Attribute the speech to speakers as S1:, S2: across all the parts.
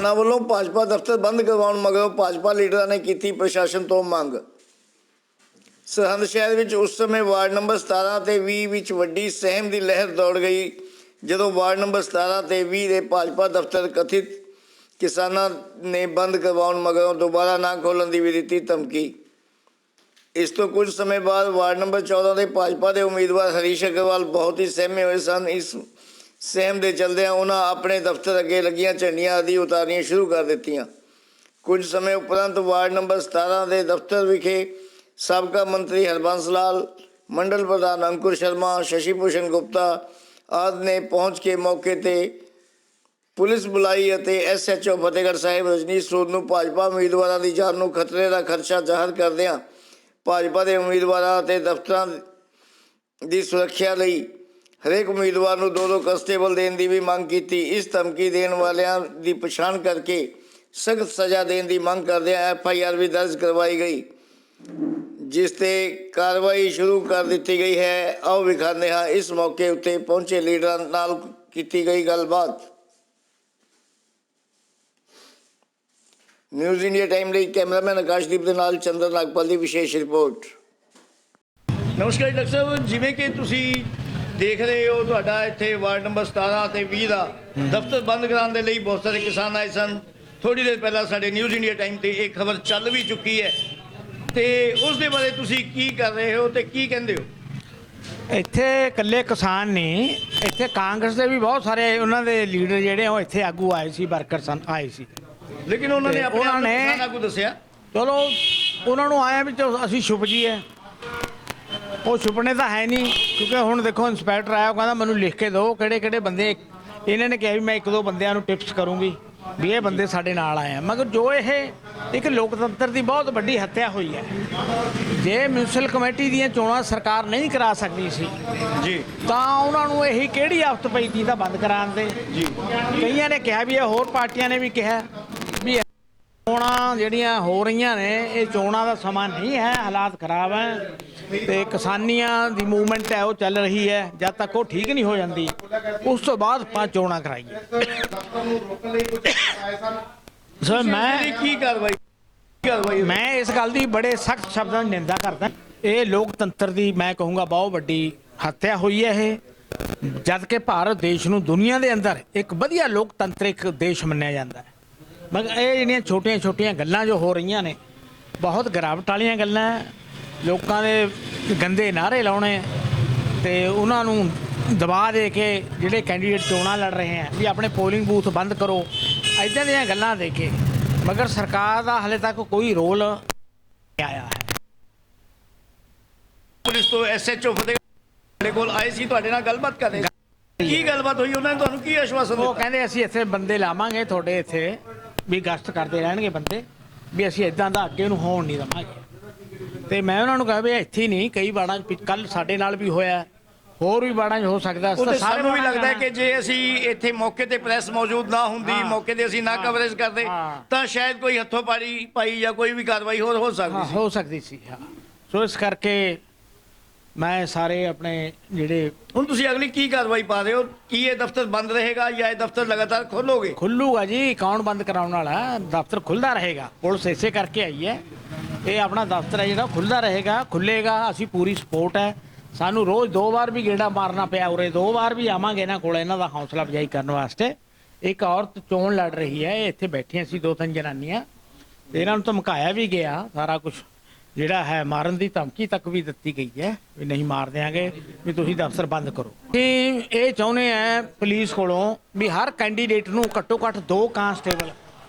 S1: किसानों वालों भाजपा दफ्तर बंद करवाउण मगरों भाजपा लीडरां ने की प्रशासन तो मंग। सरहंद शहर में उस समय वार्ड नंबर 17 ते 20 विच वड्डी सहम की लहर दौड़ गई जदों वार्ड नंबर 17 ते 20 के भाजपा दफ्तर कथित किसानों ने बंद करवाउण मगरों दोबारा ना खोलण की भी दी धमकी। इस तो कुछ समय बाद वार्ड नंबर 14 के भाजपा के उम्मीदवार हरीश अग्रवाल बहुत ही सहमे हुए सन। इस सहम के चलदे उन्होंने अपने दफ्तर अगे लगियां झंडियां आदि उतारनियां शुरू कर दित्तियां। कुछ समय उपरंत वार्ड नंबर 17 के दफ्तर विखे साबका मंत्री हरबंस लाल, मंडल प्रधान अंकुर शर्मा, शशि भूषण गुप्ता आदि ने पहुँच के मौके पर पुलिस बुलाई और SHO फतेहगढ़ साहिब रजनीश सूद नूं भाजपा उम्मीदवारों की जान नूं खतरे का खदशा जाहिर करदिआं भाजपा के उम्मीदवारों ते दफ्तरां की सुरक्षा लई हरेक उम्मीदवार नूं 2-2 कंस्टेबल देने की भी मांग की। इस धमकी देने वालियां की पछाण करके सख्त सज़ा देने की मांग करदिआं FIR भी दर्ज करवाई गई जिस ते कार्रवाई शुरू कर दी गई है। आओ विखाते हाँ इस मौके उत्ते पहुंचे लीडरां नाल की गई गलबात। न्यूज़ इंडिया टाइम ਲਈ कैमरामैन आकाशदीप ਦੇ ਨਾਲ ਚੰਦਰ ਨਾਗਪਾਲ ਦੀ ਵਿਸ਼ੇਸ਼ ਰਿਪੋर्ट। नमस्कार डॉक्टर साहब, जिवें कि तुसी देख रहे हो तुहाडा इत्थे वार्ड नंबर 17 ते 20 ਦਾ दफ्तर बंद कराने ਦੇ ਲਈ बहुत सारे किसान आए सन। थोड़ी देर पहला साडे न्यूज़ इंडिया टाइम ਤੇ एक खबर चल भी चुकी है ਤੇ ਉਸ ਦੇ ਬਾਰੇ ਤੁਸੀਂ ਕੀ ਕਰ ਰਹੇ ਹੋ ਤੇ ਕੀ ਕਹਿੰਦੇ ਹੋ?
S2: ਇੱਥੇ ਇਕੱਲੇ ਕਿਸਾਨ ਨਹੀਂ, ਇੱਥੇ ਕਾਂਗਰਸ ਦੇ ਵੀ ਬਹੁਤ ਸਾਰੇ ਉਹਨਾਂ ਦੇ ਲੀਡਰ ਜਿਹੜੇ ਉਹ ਇੱਥੇ ਆਗੂ ਆਏ ਸੀ, ਵਰਕਰ ਸਨ ਆਏ ਸੀ।
S1: लेकिन उन्होंने अपने किसान आगू दस्सिया
S2: ਚਲੋ ਉਹਨਾਂ ਨੂੰ ਆਇਆ ਵੀ ਅਸੀਂ ਛੁਪ ਜੀਏ। ਉਹ ਛੁਪਣੇ ਤਾਂ ਹੈ ਨਹੀਂ ਕਿਉਂਕਿ ਹੁਣ ਦੇਖੋ ਇੰਸਪੈਕਟਰ ਆਇਆ, ਉਹ ਕਹਿੰਦਾ ਮੈਨੂੰ ਲਿਖ ਕੇ ਦਿਓ ਕਿਹੜੇ ਕਿਹੜੇ ਬੰਦੇ। ਇਹਨਾਂ ਨੇ ਕਿਹਾ ਵੀ ਮੈਂ 1-2 ਬੰਦਿਆਂ ਨੂੰ ਟਿਪਸ ਕਰੂੰਗੀ ਵੀ ਇਹ ਬੰਦੇ ਸਾਡੇ ਨਾਲ ਆਏ ਆ। ਮਗਰ ਜੋ ਇਹ ਇੱਕ ਲੋਕਤੰਤਰ ਦੀ ਬਹੁਤ ਵੱਡੀ ਹੱਤਿਆ ਹੋਈ ਹੈ। ਜੇ ਮਿਊਨਿਸਪਲ ਕਮੇਟੀ ਦੀਆਂ ਚੋਣਾਂ ਸਰਕਾਰ ਨਹੀਂ ਕਰਾ ਸਕਦੀ ਸੀ
S1: ਜੀ
S2: ਤਾਂ ਉਹਨਾਂ ਨੂੰ ਇਹੀ ਕਿਹੜੀ ਆਫਤ ਪਈ ਤੀ ਤਾਂ ਬੰਦ ਕਰਾਉਣ ਦੇ। ਜੀ ਕਈਆਂ ਨੇ ਕਿਹਾ ਵੀ ਇਹ ਹੋਰ ਪਾਰਟੀਆਂ ਨੇ ਵੀ ਕਿਹਾ ਵੀ ਚੋਣਾਂ ਜਿਹੜੀਆਂ ਹੋ ਰਹੀਆਂ ਨੇ ਇਹ ਚੋਣਾਂ ਦਾ ਸਮਾਂ ਨਹੀਂ ਹੈ, ਹਾਲਾਤ ਖਰਾਬ ਹੈ ਤੇ ਕਿਸਾਨੀਆਂ ਦੀ ਮੂਵਮੈਂਟ ਹੈ ਉਹ ਚੱਲ ਰਹੀ ਹੈ। ਜਦ ਤੱਕ ਉਹ ਠੀਕ ਨਹੀਂ ਹੋ ਜਾਂਦੀ ਉਸ ਤੋਂ ਬਾਅਦ ਆਪਾਂ ਚੋਣਾਂ ਕਰਾਈਏ। ਸਰ ਮੈਂ ਇਸ ਗੱਲ ਦੀ ਬੜੇ ਸਖਤ ਸ਼ਬਦਾਂ ਵਿੱਚ ਨਿੰਦਾ ਕਰਦਾ। ਇਹ ਲੋਕਤੰਤਰ ਦੀ ਮੈਂ ਕਹੂੰਗਾ ਬਹੁਤ ਵੱਡੀ ਹੱਤਿਆ ਹੋਈ ਹੈ ਇਹ। ਜਦ ਕਿ ਭਾਰਤ ਦੇਸ਼ ਨੂੰ ਦੁਨੀਆ ਦੇ ਅੰਦਰ ਇੱਕ ਵਧੀਆ ਲੋਕਤੰਤਰਿਕ ਦੇਸ਼ ਮੰਨਿਆ ਜਾਂਦਾ ਹੈ। ਮਗਰ ਇਹ ਜਿਹੜੀਆਂ ਛੋਟੀਆਂ ਛੋਟੀਆਂ ਗੱਲਾਂ ਜੋ ਹੋ ਰਹੀਆਂ ਨੇ ਬਹੁਤ ਗਿਰਾਵਟ ਵਾਲੀਆਂ ਗੱਲਾਂ। ਲੋਕਾਂ ਦੇ ਗੰਦੇ ਨਾਅਰੇ ਲਾਉਣੇ ਤੇ ਉਹਨਾਂ ਨੂੰ ਦਬਾ ਦੇ ਕੇ ਜਿਹੜੇ ਕੈਂਡੀਡੇਟ ਚੋਣਾਂ ਲੜ ਰਹੇ ਆ ਵੀ ਆਪਣੇ ਪੋਲਿੰਗ ਬੂਥ ਬੰਦ ਕਰੋ, ਇੱਦਾਂ ਦੀਆਂ ਗੱਲਾਂ ਦੇ ਕੇ। ਮਗਰ ਸਰਕਾਰ ਦਾ ਹਾਲੇ ਤੱਕ ਕੋਈ ਰੋਲ ਨਹੀਂ ਆਇਆ ਹੈ।
S1: ਪੁਲਿਸ ਤੋਂ SHO ਫਤਿਹਗੜ੍ਹ ਕੋਲ ਆਏ ਸੀ, ਤੁਹਾਡੇ ਨਾਲ ਗੱਲਬਾਤ ਕਰ ਰਹੇ ਸੀ। ਕੀ ਗੱਲਬਾਤ ਹੋਈ? ਉਹਨਾਂ ਨੇ ਤੁਹਾਨੂੰ ਕੀ ਆਸ਼ਵਾਸਨ ਦਿੱਤਾ?
S2: ਉਹ ਕਹਿੰਦੇ ਅਸੀਂ ਇੱਥੇ ਬੰਦੇ ਲਾਵਾਂਗੇ ਤੁਹਾਡੇ ਇੱਥੇ ਵੀ ਗਸ਼ਤ ਕਰਦੇ ਰਹਿਣਗੇ ਬੰਦੇ, ਵੀ ਅਸੀਂ ਇੱਦਾਂ ਦਾ ਅੱਗੇ ਨੂੰ ਹੋਣ ਨਹੀਂ ਦੇਵਾਂਗੇ। ਤੇ ਮੈਂ ਉਹਨਾਂ ਨੂੰ ਕਿਹਾ ਵੀ ਇੱਥੇ ਨਹੀਂ, ਕਈ ਵਾਰਾਂ ਕੱਲ ਸਾਡੇ ਨਾਲ ਵੀ ਹੋਇਆ, ਹੋਰ ਵੀ ਵਾਰਾਂ 'ਚ ਹੋ ਸਕਦਾ।
S1: ਸਾਨੂੰ ਵੀ ਲੱਗਦਾ ਹੈ ਕਿ ਜੇ ਅਸੀਂ ਇੱਥੇ ਮੌਕੇ ਤੇ ਪ੍ਰੈਸ ਮੌਜੂਦ ਨਾ ਹੁੰਦੀ, ਮੌਕੇ ਤੇ ਅਸੀਂ ਨਾ ਕਵਰੇਜ ਕਰਦੇ ਤਾਂ ਸ਼ਾਇਦ ਕੋਈ ਹੱਥੋਂ ਪਾਈ ਜਾਂ ਕੋਈ ਵੀ ਕਾਰਵਾਈ ਹੋਰ ਹੋ ਸਕਦੀ ਸੀ।
S2: ਸੋ ਇਸ ਕਰਕੇ ਮੈਂ ਸਾਰੇ ਆਪਣੇ ਜਿਹੜੇ
S1: ਹੁਣ ਤੁਸੀਂ ਅਗਲੀ ਕੀ ਕਾਰਵਾਈ ਪਾ ਰਹੇ ਹੋ? ਕੀ ਇਹ ਦਫ਼ਤਰ ਬੰਦ ਰਹੇਗਾ ਜਾਂ ਇਹ ਦਫ਼ਤਰ ਲਗਾਤਾਰ ਖੋਲੋਗੇ?
S2: ਖੁੱਲੂਗਾ ਜੀ, ਕੌਣ ਬੰਦ ਕਰਾਉਣ ਵਾਲਾ? ਦਫ਼ਤਰ ਖੁੱਲਦਾ ਰਹੇਗਾ। ਪੁਲਿਸ ਇਸੇ ਕਰਕੇ ਆਈ ਹੈ। ਇਹ ਆਪਣਾ ਦਫ਼ਤਰ ਹੈ ਜਿਹੜਾ ਖੁੱਲਦਾ ਰਹੇਗਾ, ਖੁੱਲੇਗਾ। ਅਸੀਂ ਪੂਰੀ ਸਪੋਰਟ ਹੈ। ਸਾਨੂੰ ਰੋਜ਼ 2 ਵਾਰ ਵੀ ਗੇੜਾ ਮਾਰਨਾ ਪਿਆ ਉਰੇ, 2 ਵਾਰ ਵੀ ਆਵਾਂਗੇ ਇਹਨਾਂ ਕੋਲ ਇਹਨਾਂ ਦਾ ਹੌਸਲਾ ਅਫਜ਼ਾਈ ਕਰਨ ਵਾਸਤੇ। ਇੱਕ ਔਰਤ ਚੋਣ ਲੜ ਰਹੀ ਹੈ, ਇੱਥੇ ਬੈਠੀਆਂ ਸੀ 2-3 ਜਨਾਨੀਆਂ, ਤੇ ਇਹਨਾਂ ਨੂੰ ਧਮਕਾਇਆ ਵੀ ਗਿਆ। ਸਾਰਾ ਕੁਝ ਜਿਹੜਾ ਹੈ ਮਾਰਨ ਦੀ ਧਮਕੀ ਤੱਕ ਵੀ ਦਿੱਤੀ ਗਈ ਹੈ ਵੀ ਨਹੀਂ ਮਾਰ ਦਿਆਂਗੇ, ਵੀ ਤੁਸੀਂ ਦਫ਼ਤਰ ਬੰਦ ਕਰੋ। ਇਹ ਚਾਹੁੰਦੇ ਆ ਪੁਲਿਸ ਕੋਲੋਂ ਵੀ ਹਰ ਕੈਂਡੀਡੇਟ ਨੂੰ ਘੱਟੋ ਘੱਟ 2 ਕਾਂਸਟੇਬਲ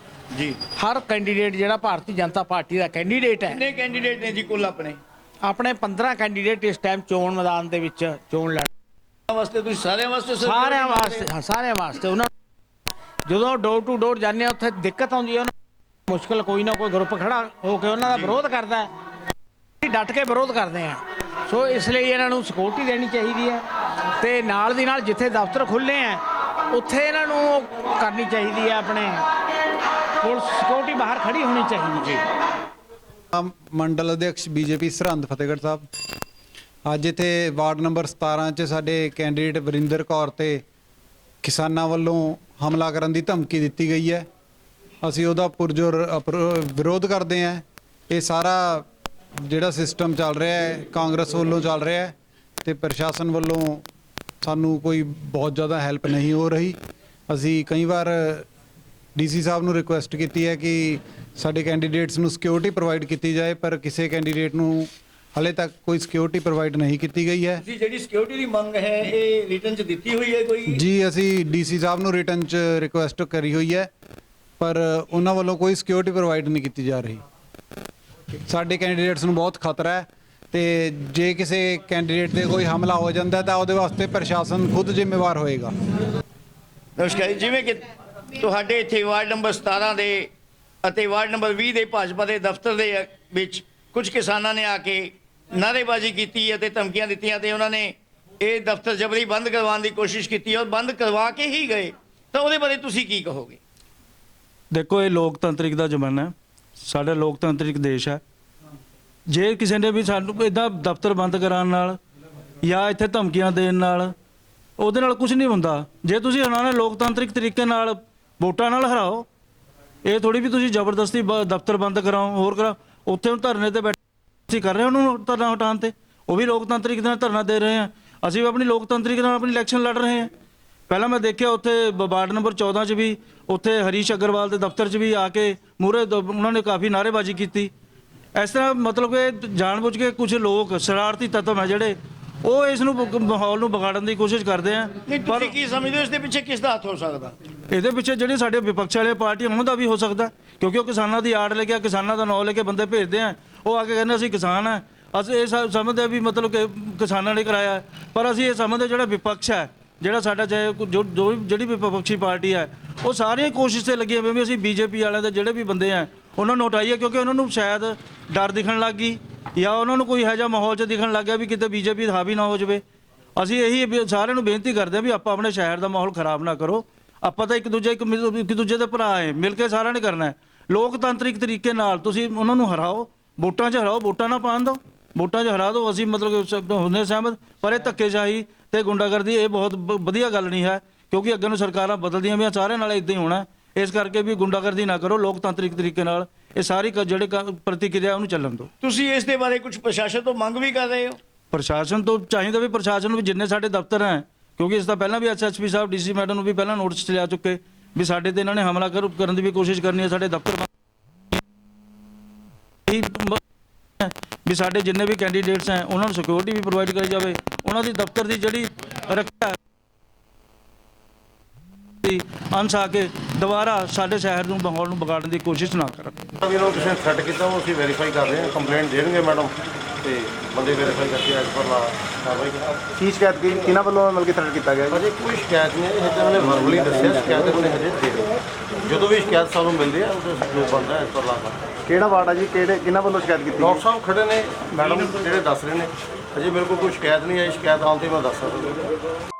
S1: ਜੀ, ਹਰ
S2: ਕੈਂਡੀਡੇਟ ਜਿਹੜਾ ਭਾਰਤੀ ਜਨਤਾ ਪਾਰਟੀ ਦਾ ਕੈਂਡੀਡੇਟ ਹੈ।
S1: ਕਿੰਨੇ ਕੈਂਡੀਡੇਟ ਨੇ ਜੀ ਕੁੱਲ?
S2: ਆਪਣੇ 15 ਕੈਂਡੀਡੇਟ ਇਸ ਟਾਈਮ ਚੋਣ ਮੈਦਾਨ ਦੇ ਵਿੱਚ ਚੋਣ ਲੜ
S1: ਵਾਸਤੇ। ਤੁਸੀਂ ਸਾਰਿਆਂ ਵਾਸਤੇ?
S2: ਸਾਰਿਆਂ ਵਾਸਤੇ, ਹਾਂ ਸਾਰਿਆਂ ਵਾਸਤੇ। ਉਹਨਾਂ ਜਦੋਂ ਡੋਰ ਟੂ ਡੋਰ ਜਾਂਦੇ ਆ ਉੱਥੇ ਦਿੱਕਤ ਆਉਂਦੀ ਹੈ, ਉਹਨਾਂ ਮੁਸ਼ਕਿਲ ਕੋਈ ਨਾ ਕੋਈ ਗਰੁੱਪ ਖੜਾ ਹੋ ਕੇ ਉਹਨਾਂ ਦਾ ਵਿਰੋਧ ਕਰਦਾ ਹੈ, ਡਟ ਕੇ ਵਿਰੋਧ ਕਰਦੇ ਆ। ਸੋ ਇਸ ਲਈ ਇਹਨਾਂ ਨੂੰ ਸਿਕਿਉਰਿਟੀ ਦੇਣੀ ਚਾਹੀਦੀ ਹੈ ਤੇ ਨਾਲ ਦੀ ਨਾਲ ਜਿੱਥੇ ਦਫ਼ਤਰ ਖੁੱਲ੍ਹੇ ਆ ਉੱਥੇ ਇਹਨਾਂ ਨੂੰ ਕਰਨੀ ਚਾਹੀਦੀ ਹੈ। ਆਪਣੇ ਪੁਲਿਸ ਸਿਕਿਉਰਿਟੀ ਬਾਹਰ ਖੜੀ ਹੋਣੀ ਚਾਹੀਦੀ ਜੀ।
S3: ਮੰਡਲ ਅਧਿਕਸ਼ BJP ਸਰਹੰਦ ਫਤਿਹਗੜ੍ਹ ਸਾਹਿਬ। ਅੱਜ ਇੱਥੇ ਵਾਰਡ ਨੰਬਰ 17 'ਚ ਸਾਡੇ ਕੈਂਡੀਡੇਟ ਵਰਿੰਦਰ ਕੌਰ ਤੇ ਕਿਸਾਨਾਂ ਵੱਲੋਂ ਹਮਲਾ ਕਰਨ ਦੀ ਧਮਕੀ ਦਿੱਤੀ ਗਈ ਹੈ। ਅਸੀਂ ਉਹਦਾ ਪੁਰਜੋਰ ਵਿਰੋਧ ਕਰਦੇ ਹਾਂ। ਇਹ ਸਾਰਾ ਜਿਹੜਾ ਸਿਸਟਮ ਚੱਲ ਰਿਹਾ ਹੈ ਕਾਂਗਰਸ ਵੱਲੋਂ ਚੱਲ ਰਿਹਾ ਹੈ ਤੇ ਪ੍ਰਸ਼ਾਸਨ ਵੱਲੋਂ ਸਾਨੂੰ ਕੋਈ ਬਹੁਤ ਜ਼ਿਆਦਾ ਹੈਲਪ ਨਹੀਂ ਹੋ ਰਹੀ। ਅਸੀਂ ਕਈ ਵਾਰ ਡੀਸੀ ਸਾਹਿਬ ਨੂੰ ਰਿਕੁਐਸਟ ਕੀਤੀ ਹੈ ਕਿ ਸਾਡੇ ਕੈਂਡੀਡੇਟਸ ਨੂੰ ਸਿਕਿਉਰਿਟੀ ਪ੍ਰੋਵਾਈਡ ਕੀਤੀ ਜਾਏ, ਪਰ ਕਿਸੇ ਕੈਂਡੀਡੇਟ ਨੂੰ ਹਾਲੇ ਤੱਕ ਕੋਈ ਸਿਕਿਉਰਿਟੀ ਪ੍ਰੋਵਾਈਡ ਨਹੀਂ ਕੀਤੀ ਗਈ ਹੈ।
S1: ਤੁਸੀਂ ਜਿਹੜੀ ਸਿਕਿਉਰਿਟੀ ਦੀ ਮੰਗ ਹੈ ਇਹ ਰਿਟਨ 'ਚ ਦਿੱਤੀ ਹੋਈ ਹੈ ਕੋਈ?
S3: ਜੀ ਅਸੀਂ ਡੀਸੀ ਸਾਹਿਬ ਨੂੰ ਰਿਟਨ 'ਚ ਰਿਕੁਐਸਟ ਕਰੀ ਹੋਈ ਹੈ, ਪਰ ਉਹਨਾਂ ਵੱਲੋਂ ਕੋਈ ਸਿਕਿਉਰਿਟੀ ਪ੍ਰੋਵਾਈਡ ਨਹੀਂ ਕੀਤੀ ਜਾ ਰਹੀ। ਸਾਡੇ ਕੈਂਡੀਡੇਟਸ ਨੂੰ ਬਹੁਤ ਖਤਰਾ ਹੈ ਤੇ ਜੇ ਕਿਸੇ ਕੈਂਡੀਡੇਟ ਤੇ ਕੋਈ ਹਮਲਾ ਹੋ ਜਾਂਦਾ ਤਾਂ ਉਹਦੇ ਵਾਸਤੇ ਪ੍ਰਸ਼ਾਸਨ ਖੁਦ ਜ਼ਿੰਮੇਵਾਰ ਹੋਏਗਾ।
S1: ਨਮਸਕਾਰ ਜੀ, ਜਿਵੇਂ ਕਿ ਤੁਹਾਡੇ ਇੱਥੇ ਵਾਰਡ ਨੰਬਰ 17 ਦੇ ਅਤੇ ਵਾਰਡ ਨੰਬਰ 20 ਦੇ ਭਾਜਪਾ ਦੇ ਦਫ਼ਤਰ ਦੇ ਵਿੱਚ ਕੁਝ ਕਿਸਾਨਾਂ ਨੇ ਆ ਕੇ ਨਾਅਰੇਬਾਜ਼ੀ ਕੀਤੀ ਅਤੇ ਧਮਕੀਆਂ ਦਿੱਤੀਆਂ ਤੇ ਉਹਨਾਂ ਨੇ ਇਹ ਦਫ਼ਤਰ ਜਬਰੀ ਬੰਦ ਕਰਵਾਉਣ ਦੀ ਕੋਸ਼ਿਸ਼ ਕੀਤੀ ਔਰ ਬੰਦ ਕਰਵਾ ਕੇ ਹੀ ਗਏ, ਤਾਂ ਉਹਦੇ ਬਾਰੇ ਤੁਸੀਂ ਕੀ ਕਹੋਗੇ?
S4: ਦੇਖੋ, ਇਹ ਲੋਕਤੰਤਰਿਕ ਦਾ ਜ਼ਮਾਨਾ ਹੈ, ਸਾਡਾ ਲੋਕਤੰਤਰਿਕ ਦੇਸ਼ ਹੈ। ਜੇ ਕਿਸੇ ਨੇ ਵੀ ਸਾਨੂੰ ਇੱਦਾਂ ਦਫ਼ਤਰ ਬੰਦ ਕਰਾਉਣ ਨਾਲ ਜਾਂ ਇੱਥੇ ਧਮਕੀਆਂ ਦੇਣ ਨਾਲ ਉਹਦੇ ਨਾਲ ਕੁਝ ਨਹੀਂ ਹੁੰਦਾ। ਜੇ ਤੁਸੀਂ ਹਰਾਣਾ ਲੋਕਤੰਤਰਿਕ ਤਰੀਕੇ ਨਾਲ ਵੋਟਾਂ ਨਾਲ ਹਰਾਓ, ਇਹ ਥੋੜੀ ਵੀ ਤੁਸੀਂ ਜ਼ਬਰਦਸਤੀ ਦਫ਼ਤਰ ਬੰਦ ਕਰਾਓ ਹੋਰ ਕਰਾਓ। ਉੱਥੇ ਹੁਣ ਧਰਨੇ ਤੇ ਬੈਠੇ ਅਸੀਂ ਕਰ ਰਹੇ ਹਾਂ ਉਹਨੂੰ ਧਰਨਾ ਹਟਾਉਣ ਤੇ, ਉਹ ਵੀ ਲੋਕਤੰਤਰਿਕ ਨਾਲ ਧਰਨਾ ਦੇ ਰਹੇ ਹਾਂ। ਅਸੀਂ ਵੀ ਆਪਣੀ ਲੋਕਤੰਤਰਿਕ ਨਾਲ ਆਪਣੀ ਇਲੈਕਸ਼ਨ ਲੜ ਰਹੇ ਹਾਂ। ਪਹਿਲਾਂ ਮੈਂ ਦੇਖਿਆ ਉੱਥੇ ਵਾਰਡ ਨੰਬਰ 14 'ਚ ਵੀ ਉੱਥੇ ਹਰੀਸ਼ ਅਗਰਵਾਲ ਦੇ ਦਫ਼ਤਰ 'ਚ ਵੀ ਆ ਕੇ ਮੂਹਰੇ ਉਹਨਾਂ ਨੇ ਕਾਫੀ ਨਾਅਰੇਬਾਜ਼ੀ ਕੀਤੀ। ਇਸ ਤਰ੍ਹਾਂ ਮਤਲਬ ਕਿ ਜਾਣਬੁੱਝ ਕੇ ਕੁਝ ਲੋਕ ਸ਼ਰਾਰਤੀ ਤੱਤਵ ਹੈ ਜਿਹੜੇ ਉਹ ਇਸ ਨੂੰ ਮਾਹੌਲ ਨੂੰ ਵਿਗਾੜਨ ਦੀ ਕੋਸ਼ਿਸ਼ ਕਰਦੇ ਆ।
S1: ਨਹੀਂ, ਤੁਸੀਂ ਕੀ ਸਮਝਦੇ ਹੋ ਇਸ ਦੇ ਪਿੱਛੇ ਕਿਸ ਦਾ ਹੱਥ ਹੋ ਸਕਦਾ?
S4: ਇਹਦੇ ਪਿੱਛੇ ਜਿਹੜੇ ਸਾਡੇ ਵਿਪਕਸ਼ ਵਾਲੇ ਪਾਰਟੀਆਂ ਉਹਨਾਂ ਦਾ ਵੀ ਹੋ ਸਕਦਾ, ਕਿਉਂਕਿ ਉਹ ਕਿਸਾਨਾਂ ਦੀ ਆੜ ਲੈ ਕੇ ਕਿਸਾਨਾਂ ਦਾ ਨਾਂ ਲੈ ਕੇ ਬੰਦੇ ਭੇਜਦੇ ਆ। ਉਹ ਆ ਕੇ ਕਹਿੰਦੇ ਅਸੀਂ ਕਿਸਾਨ ਆ, ਅਸੀਂ ਇਹ ਸਮਝਦੇ ਵੀ ਮਤਲਬ ਕਿ ਕਿਸਾਨਾਂ ਨੇ ਕਰਾਇਆ, ਪਰ ਅਸੀਂ ਇਹ ਸਮਝਦੇ ਜਿਹੜਾ ਵਿਪਕਸ਼ ਹੈ, ਜਿਹੜਾ ਸਾਡਾ ਚਾਹੇ ਜਿਹੜੀ ਵੀ ਵਿਪਕਸ਼ੀ ਪਾਰਟੀ ਹੈ, ਉਹ ਸਾਰੀਆਂ ਕੋਸ਼ਿਸ਼ ਤੇ ਲੱਗੀਆਂ ਵੀ ਅਸੀਂ ਬੀਜੇਪੀ ਵਾਲਿਆਂ ਦੇ ਜਿਹੜੇ ਵੀ ਬੰਦੇ ਆ ਉਹਨਾਂ ਨੂੰ ਹਟਾਈਏ, ਕਿਉਂਕਿ ਉਹਨਾਂ ਨੂੰ ਸ਼ਾਇਦ ਡਰ ਦਿਖਣ ਲੱਗ ਗਈ ਜਾਂ ਉਹਨਾਂ ਨੂੰ ਕੋਈ ਇਹੋ ਜਿਹਾ ਮਾਹੌਲ 'ਚ ਦਿਖਣ ਲੱਗ ਗਿਆ ਵੀ ਕਿਤੇ ਬੀਜੇਪੀ ਹਾਵੀ ਨਾ ਹੋ ਜਾਵੇ। ਅਸੀਂ ਇਹੀ ਸਾਰਿਆਂ ਨੂੰ ਬੇਨਤੀ ਕਰਦੇ ਹਾਂ ਵੀ ਆਪਾਂ ਆਪਣੇ ਸ਼ਹਿਰ ਦਾ ਮਾਹੌਲ ਖਰਾਬ ਨਾ ਕਰੋ। ਆਪਾਂ ਤਾਂ ਇੱਕ ਦੂਜੇ ਦੇ ਭਰਾ ਹੈ, ਮਿਲ ਕੇ ਸਾਰਿਆਂ ਨੇ ਕਰਨਾ ਹੈ। ਲੋਕਤੰਤਰਿਕ ਤਰੀਕੇ ਨਾਲ ਤੁਸੀਂ ਉਹਨਾਂ ਨੂੰ ਹਰਾਓ, ਵੋਟਾਂ 'ਚ ਹਰਾਓ, ਵੋਟਾਂ ਨਾ ਪਾਉਣ ਦਿਓ, ਵੋਟਾਂ 'ਚ ਹਰਾ ਦਿਓ। ਅਸੀਂ ਮਤਲਬ ਕਿ ਹੁੰਦੇ ਸਹਿਮਤ, ਪਰ ਇਹ ਧੱਕੇਸ਼ਾਹੀ ਤੇ ਗੁੰਡਾਗਰਦੀ ਇਹ ਬਹੁਤ ਵਧੀਆ ਗੱਲ ਨਹੀਂ ਹੈ, ਕਿਉਂਕਿ ਅੱਗੇ ਨੂੰ ਸਰਕਾਰਾਂ ਬਦਲਦੀਆਂ ਵੀ ਸਾਰਿਆਂ ਨਾਲ ਇਦਾਂ ਹੀ ਹੋਣਾ। ਇਸ ਕਰਕੇ ਵੀ ਗੁੰਡਾਗਰਦੀ ਨਾ ਕਰੋ, ਲੋਕਤੰਤਰਿਕ ਤਰੀਕੇ ਨਾਲ ਇਹ ਸਾਰੀ ਜਿਹੜੇ ਪ੍ਰਤੀਕਿਰਿਆ ਉਹਨੂੰ ਚੱਲਣ ਦਿਓ।
S1: ਤੁਸੀਂ ਇਸ ਦੇ ਬਾਰੇ ਕੁਝ ਪ੍ਰਸ਼ਾਸਨ ਤੋਂ ਮੰਗ ਵੀ ਕਰ ਰਹੇ ਹੋ?
S4: ਪ੍ਰਸ਼ਾਸਨ ਤੋਂ ਚਾਹੀਦਾ ਵੀ ਪ੍ਰਸ਼ਾਸਨ ਨੂੰ ਵੀ ਜਿੰਨੇ ਸਾਡੇ ਦਫ਼ਤਰ ਹੈ, ਕਿਉਂਕਿ ਇਸ ਦਾ ਪਹਿਲਾਂ ਵੀ ਐਸਐਸਪੀ ਸਾਹਿਬ ਡੀਸੀ ਮੈਡਮ ਨੂੰ ਵੀ ਪਹਿਲਾਂ ਨੋਟਿਸ ਲਿਆ ਚੁੱਕੇ ਵੀ ਸਾਡੇ ਤੇ ਇਹਨਾਂ ਨੇ ਹਮਲਾ ਕਰਨ ਦੀ ਵੀ ਕੋਸ਼ਿਸ਼ ਕਰਨੀ ਹੈ। ਸਾਡੇ ਦਫ਼ਤਰ ਵੀ ਸਾਡੇ ਜਿੰਨੇ ਵੀ ਕੈਂਡੀਡੇਟਸ ਹੈ ਉਹਨਾਂ ਨੂੰ ਸਿਕਿਉਰਿਟੀ ਵੀ ਪ੍ਰੋਵਾਈਡ ਕਰੀ ਜਾਵੇ, ਉਹਨਾਂ ਦੀ ਦਫ਼ਤਰ ਦੀ ਜਿਹੜੀ ਰੱਖਿਆ ਅੰਸ਼ ਆ ਕੇ ਦੁਬਾਰਾ ਸਾਡੇ ਸ਼ਹਿਰ ਨੂੰ ਮਾਹੌਲ ਨੂੰ ਵਿਗਾੜਨ ਦੀ ਕੋਸ਼ਿਸ਼ ਨਾ ਕਰਨ।
S5: ਵੀ ਇਹਨਾਂ ਨੂੰ ਕਿਸੇ ਨੇ ਥ੍ਰੈਟ ਕੀਤਾ, ਉਹ ਅਸੀਂ ਵੈਰੀਫਾਈ ਕਰ ਰਹੇ ਹਾਂ, ਕੰਪਲੇਂਟ ਦੇਣਗੇ ਮੈਡਮ ਤੇ ਬੰਦੇ ਵੈਰੀਫਾਈ ਕਰਕੇ ਐਸ ਪਰ ਲਾ ਕਾਰਵਾਈ ਕਰਾਂਗੇ।
S6: ਕੀ ਸ਼ਿਕਾਇਤ ਕੀ ਕਿਹਨਾਂ ਵੱਲੋਂ ਮਤਲਬ ਕਿ ਥ੍ਰੈਟ ਕੀਤਾ ਗਿਆ?
S5: ਅਜੇ ਕੋਈ ਸ਼ਿਕਾਇਤ ਨਹੀਂ ਹੈ, ਹਜੇ ਉਹਨੇ ਵਰਬਲੀ ਦੱਸਿਆ, ਸ਼ਿਕਾਇਤ ਉਹਨੇ ਹਜੇ ਦੇ ਦਿੱਤੀ। ਜਦੋਂ ਵੀ ਸ਼ਿਕਾਇਤ ਸਾਨੂੰ ਮਿਲਦੀ ਹੈ ਉਹਦੇ ਜੋ ਬਣਦਾ ਐਸ ਪਰ ਲਾ ਕਰ।
S6: ਕਿਹੜਾ ਵਾਰਡ ਆ ਜੀ, ਕਿਹਨਾਂ ਵੱਲੋਂ ਸ਼ਿਕਾਇਤ ਕੀਤੀ?
S5: ਡਾਕਟਰ ਸਾਹਿਬ ਖੜੇ ਨੇ, ਮੈਡਮ ਜਿਹੜੇ ਦੱਸ ਰਹੇ ਨੇ, ਅਜੇ ਮੇਰੇ ਕੋਲ ਕੋਈ ਸ਼ਿਕਾਇਤ ਨਹੀਂ ਆਈ, ਸ਼ਿਕਾਇਤ ਆਉਣ ਤੇ ਮੈਂ ਦੱਸ ਸਕਦਾ।